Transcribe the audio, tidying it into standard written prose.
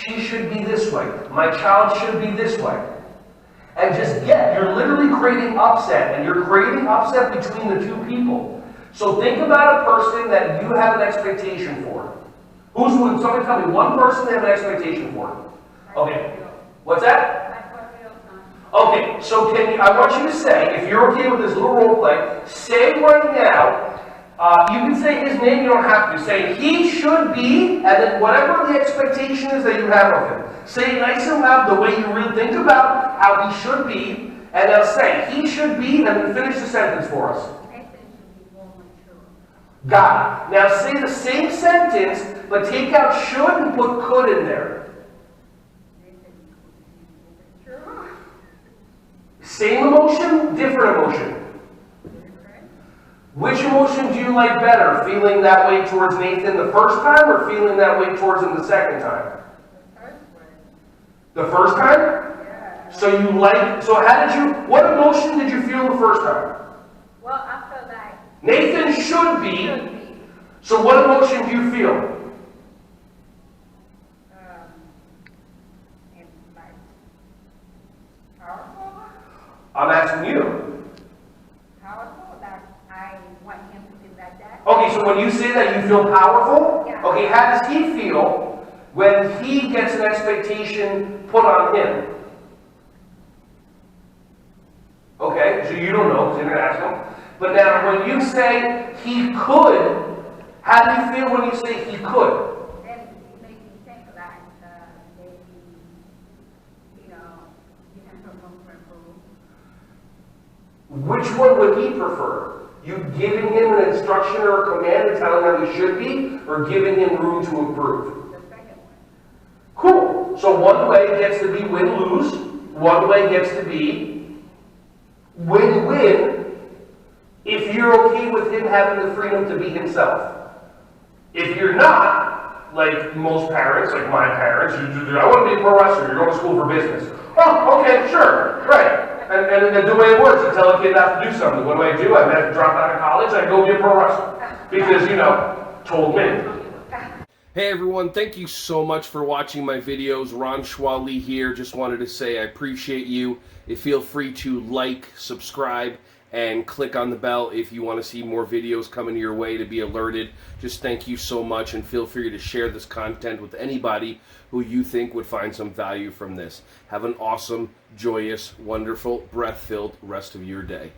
she should be this way. My child should be this way. And just you're literally creating upset, and you're creating upset between the two people. So think about a person that you have an expectation for. Who's one? Somebody tell me one person they have an expectation for. Okay. What's that? Okay, so I want you to say, if you're okay with this little role play, say right now, you can say his name, you don't have to. Say, he should be, and then whatever the expectation is that you have of him. Say it nice and loud, the way you really think about how he should be, and now say, he should be, and then finish the sentence for us. Got it. Now say the same sentence, but take out should and put could in there. Same emotion, different emotion. Which emotion do you like better? Feeling that way towards Nathan the first time or feeling that way towards him the second time? The first time? Yeah. So what emotion did you feel the first time? Well, I felt like Nathan should be. So what emotion do you feel? I'm asking you. Powerful, that I want him to feel like that. Okay, so when you say that you feel powerful, yeah. Okay, how does he feel when he gets an expectation put on him? Okay, so you don't know because you're going to ask him. But now when you say he could, how do you feel when you say he could? Which one would he prefer? You giving him an instruction or a command and telling him how he should be, or giving him room to improve? The second one. Cool. So one way gets to be win-lose. One way gets to be win-win if you're okay with him having the freedom to be himself. If you're not, like most parents, like my parents, I want to be a pro wrestler, you're going to school for business. Oh, okay, sure, right. And the way it works, you tell a kid not to do something. What do? I have to drop out of college, I go be a pro wrestler. Because, told me. Hey everyone, thank you so much for watching my videos. Ron Schwally here. Just wanted to say I appreciate you. Feel free to like, subscribe, and click on the bell if you want to see more videos coming your way to be alerted. Just thank you so much, and feel free to share this content with anybody who you think would find some value from this. Have an awesome, joyous, wonderful, breath-filled rest of your day.